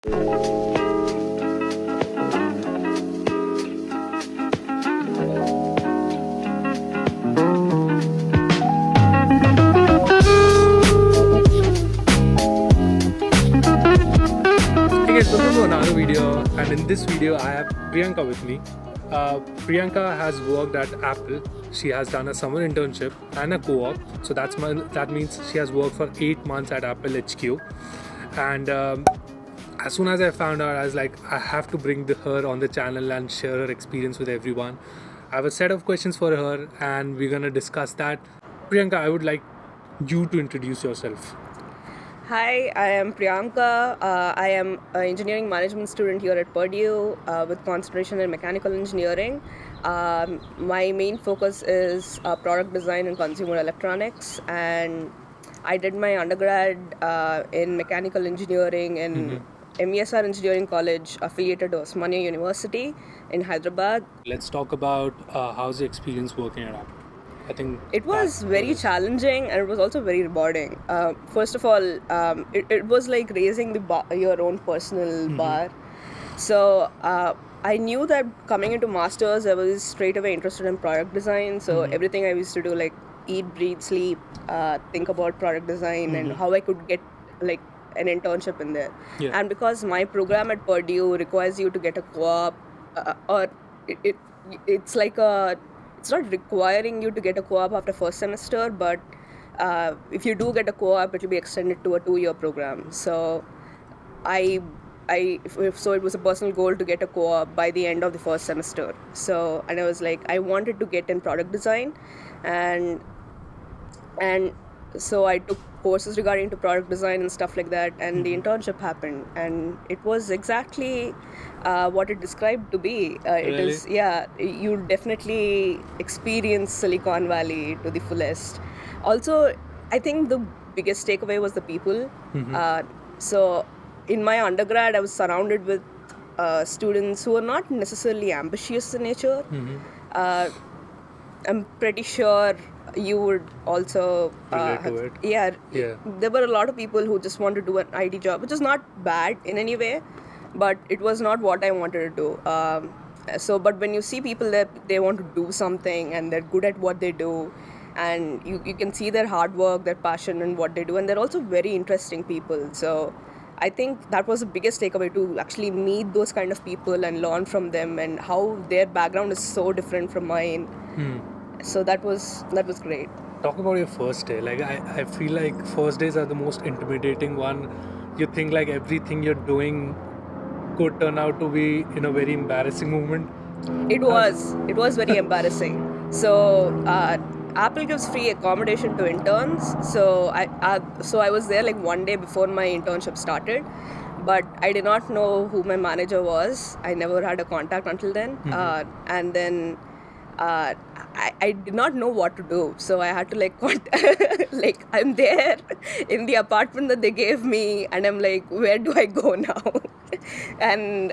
Hey guys, welcome to another video, and in this video I have Priyanka with me. Priyanka has worked at Apple. She has done a summer internship and a co-op, so that means she has worked for 8 months at Apple HQ. And as soon as I found out, I was like, I have to bring her on the channel and share her experience with everyone. I have a set of questions for her, and we're gonna discuss that. Priyanka, I would like you to introduce yourself. Hi, I am Priyanka. I am an engineering management student here at Purdue with concentration in mechanical engineering. My main focus is product design and consumer electronics, and I did my undergrad in mechanical engineering in MESR Engineering College affiliated to Osmania University in Hyderabad. Let's talk about how's the experience working at Apple. I think It was very challenging and it was also very rewarding. First of all, it was like raising your own personal bar. So I knew that coming into masters, I was straight away interested in product design. So everything I used to do, like eat, breathe, sleep, think about product design and how I could get like an internship in there. Yeah. And because my program at Purdue requires you to get a co-op, it's like it's not requiring you to get a co-op after first semester, but if you do get a co-op, it will be extended to a 2-year program. So so it was a personal goal to get a co-op by the end of the first semester. So, and I was like, I wanted to get in product design, and so I took courses regarding to product design and stuff like that, and the internship happened, and it was exactly what it described to be. It Really? is, yeah, you definitely experience Silicon Valley to the fullest. Also, I think the biggest takeaway was the people. So in my undergrad, I was surrounded with students who are not necessarily ambitious in nature. I'm pretty sure you would also Relate to it. Yeah, Yeah. there were a lot of people who just want to do an IT job, which is not bad in any way, but it was not what I wanted to do. But when you see people that they want to do something and they're good at what they do, and you can see their hard work, their passion in what they do, and they're also very interesting people. So I think that was the biggest takeaway, to actually meet those kind of people and learn from them and how their background is so different from mine. So that was great. Talk about your first day. Like I feel like first days are the most intimidating one. You think like everything you're doing could turn out to be in a very embarrassing moment. It was very embarrassing. So Apple gives free accommodation to interns. So I was there like one day before my internship started, but I did not know who my manager was. I never had a contact until then, and then I did not know what to do. So I had to like like I'm there in the apartment that they gave me, and I'm like, where do I go now? And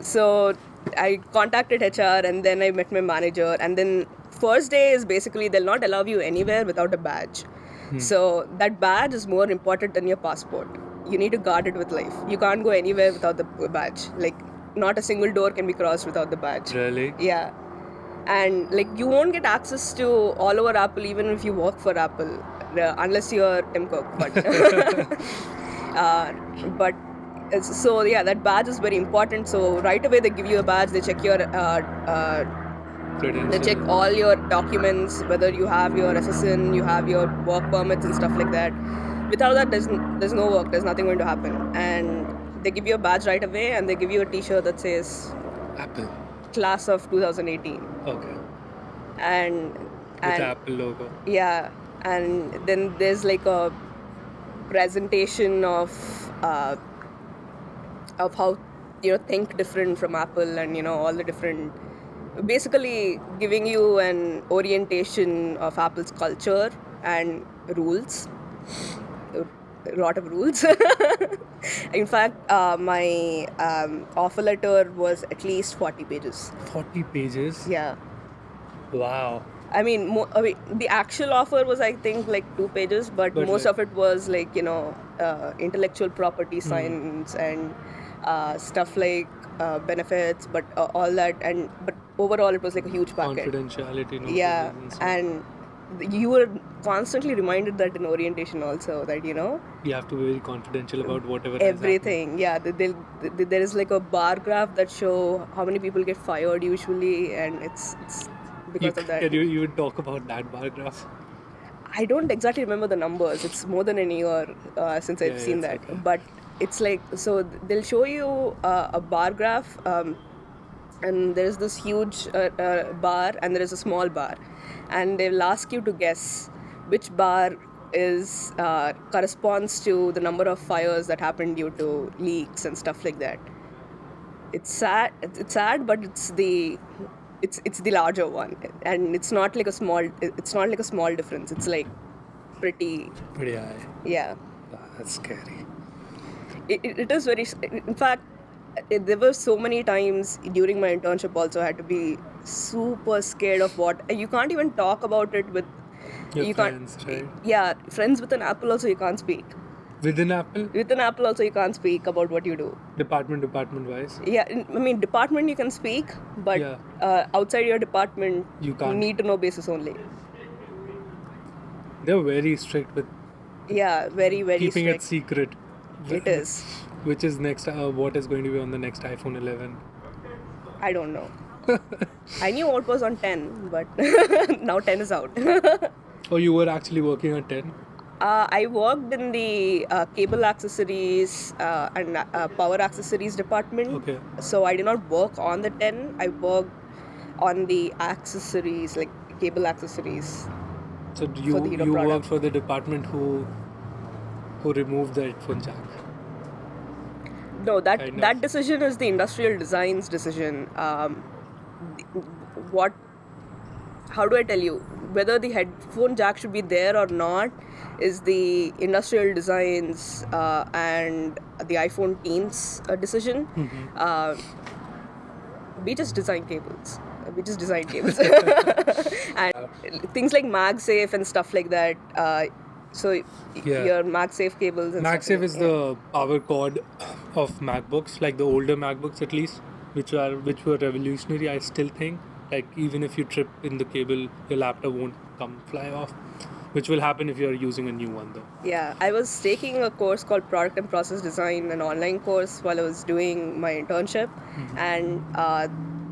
so I contacted HR, and then I met my manager, and then first day is basically they'll not allow you anywhere without a badge. So that badge is more important than your passport. You need to guard it with life. You can't go anywhere without the badge. Like not a single door can be crossed without the badge. Really? Yeah. And like you won't get access to all over Apple even if you work for Apple, unless you're Tim Cook. But so yeah, that badge is very important. So right away they give you a badge. They check your they check all your documents, whether you have your SSN, you have your work permits and stuff like that. Without that, there's no work. There's nothing going to happen. And they give you a badge right away, and they give you a T-shirt that says Apple. Class of 2018. Okay. And With the Apple logo. yeah, and then there's like a presentation of how think different from Apple, and all the different, basically giving you an orientation of Apple's culture and rules. A lot of rules. In fact, my offer letter was at least 40 pages. 40 pages? Yeah. Wow. I mean, the actual offer was, I think, like 2 pages, but most like- of it was like, intellectual property science and stuff like benefits, but all that, but overall it was like a huge packet. Confidentiality, no Yeah, provisions, so and you were constantly reminded that in orientation also, that you have to be very confidential about whatever is happening. everything. Yeah, there is like a bar graph that show how many people get fired usually, and it's because of that. Can you even talk about that bar graph? I don't exactly remember the numbers. It's more than a year since I've Yeah, seen it's that. okay. But it's like, so they'll show you a bar graph, and there's this huge bar, and there is a small bar, and they'll ask you to guess which bar is corresponds to the number of fires that happened due to leaks and stuff like that. It's sad. It's sad, but it's the larger one, and it's not like a small. It's not like a small difference. It's like pretty. Pretty high. Yeah. That's scary. It is very. In fact, there were so many times during my internship also I had to be super scared of what you can't even talk about it with. Your you friends, can't. right? Yeah, friends with an apple also you can't speak. Within Apple, With an apple also you can't speak about what you do. department wise, Yeah, I mean department you can speak, but Yeah. Outside your department You can't. need to know basis only. they're very strict with Yeah, very very keeping strict. it secret. It is. Which is next? What is going to be on the next iPhone 11? I don't know. I knew what was on 10, but now 10 is out. Oh, you were actually working on 10? I worked in the cable accessories and power accessories department. Okay. So I did not work on the 10. I worked on the accessories, like cable accessories. So For the you hero worked product. for the department who removed the headphone jack. No, Kind of. that decision is the industrial design's decision. What? How do I tell you? Whether the headphone jack should be there or not is the industrial designs and the iPhone team's decision. We just design cables. We just design cables. And things like MagSafe and stuff like that. So Yeah. your MagSafe cables and MagSafe stuff is the power cord of MacBooks, like the older MacBooks at least, which were revolutionary. I still think, like even if you trip in the cable, your laptop won't come fly off, which will happen if you are using a new one though. Yeah, I was taking a course called Product and Process Design, an online course, while I was doing my internship, and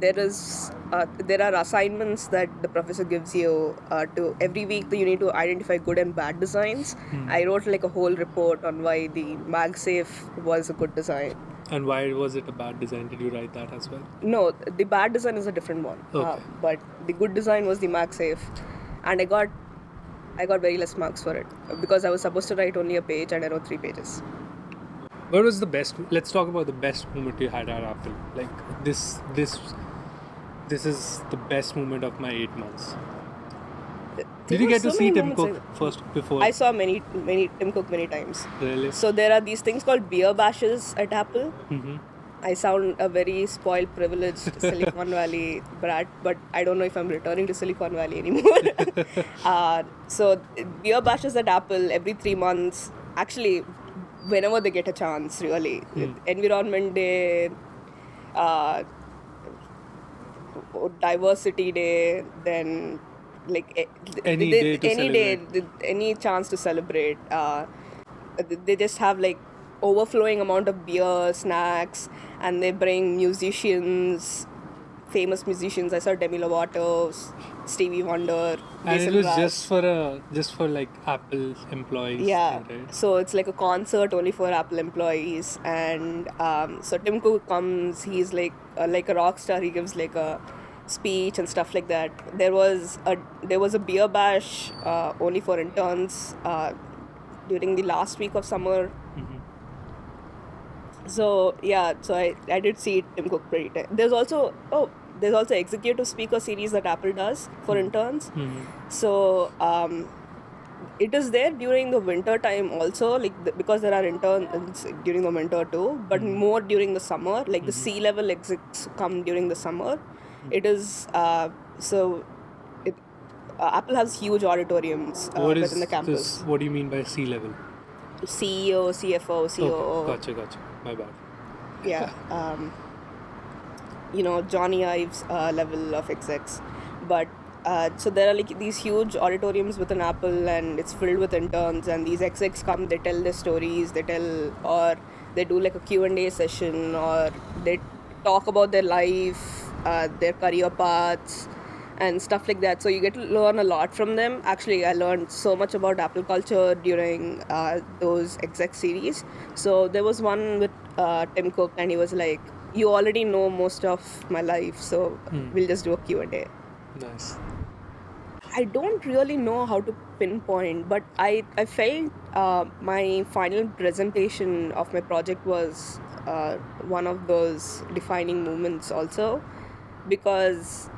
there are assignments that the professor gives you to every week. You need to identify good and bad designs. I wrote like a whole report on why the MagSafe was a good design. And why was it a bad design? Did you write that as well? No, the bad design is a different one. Okay. But the good design was the MagSafe, and I got very less marks for it because I was supposed to write only a page and I wrote 3 pages. What was the best? Let's talk about the best moment you had at Apple. Like this is the best moment of my 8 months. Did you were get to so see many Tim moments Cook first before? I saw many Tim Cook many times. Really? So there are these things called beer bashes at Apple. I sound a very spoiled, privileged Silicon Valley brat, but I don't know if I'm returning to Silicon Valley anymore. So beer bashes at Apple every 3 months. Actually, whenever they get a chance, really. Environment Day, Diversity Day, then like Any day to any chance to celebrate. They just have like overflowing amount of beer, snacks, and they bring musicians, famous musicians. I saw Demi Lovato, Stevie Wonder, And Jason it was Mraz. just for like Apple employees. Yeah, thing, right? so it's like a concert only for Apple employees, and so Tim Cook comes. He's like a rock star. He gives like a speech and stuff like that. There was a beer bash only for interns during the last week of summer. So yeah, so I did see Tim Cook pretty time. There's also executive speaker series that Apple does for interns. So it is there during the winter time also, like because there are interns during the winter too, but more during the summer. Like the C-level execs come during the summer. It is Apple has huge auditoriums within the campus. What do you mean by C-level? CEO, CFO, COO. Okay, gotcha. My bad. yeah, Johnny Ives level of execs. But so there are like these huge auditoriums within Apple, and it's filled with interns. And these execs come, they tell their stories, or they do like a Q&A session, or they talk about their life, their career paths, and stuff like that. So you get to learn a lot from them. Actually, I learned so much about Apple culture during those exec series. So there was one with Tim Cook, and he was like, "You already know most of my life, so we'll just do a Q&A." Nice. I don't really know how to pinpoint, but I felt my final presentation of my project was one of those defining moments also, because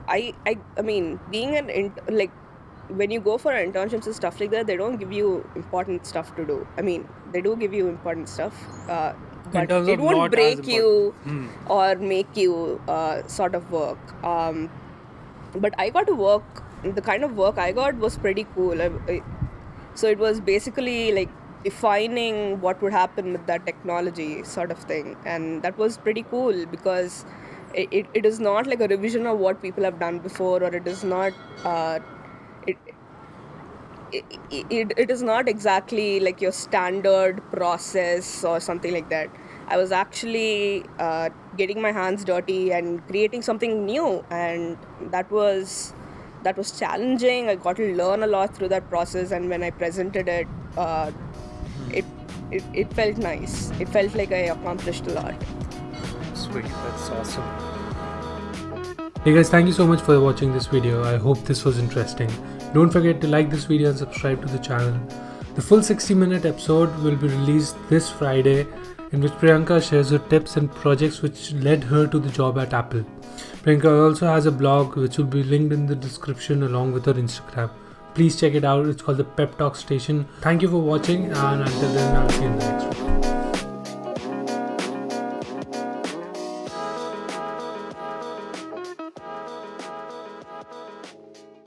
I mean, being like when you go for internships and stuff like that, they don't give you important stuff to do. I mean, they do give you important stuff, In but terms it of won't not as break you important. or make you sort of work. But I got to work. The kind of work I got was pretty cool. So it was basically like defining what would happen with that technology sort of thing, and that was pretty cool because it is not like a revision of what people have done before, or it is not it, it is not exactly like your standard process or something like that. I was actually getting my hands dirty and creating something new, and that was challenging. I got to learn a lot through that process, and when I presented it, it it felt nice. It felt like I accomplished a lot. Sweet, that's awesome. Hey guys, thank you so much for watching this video. I hope this was interesting. Don't forget to like this video and subscribe to the channel. The full 60-minute episode will be released this Friday, in which Priyanka shares her tips and projects which led her to the job at Apple. Priyanka also has a blog which will be linked in the description along with her Instagram. Please check it out. It's called the Pep Talk Station. Thank you for watching, and until then, I'll see you in the next one.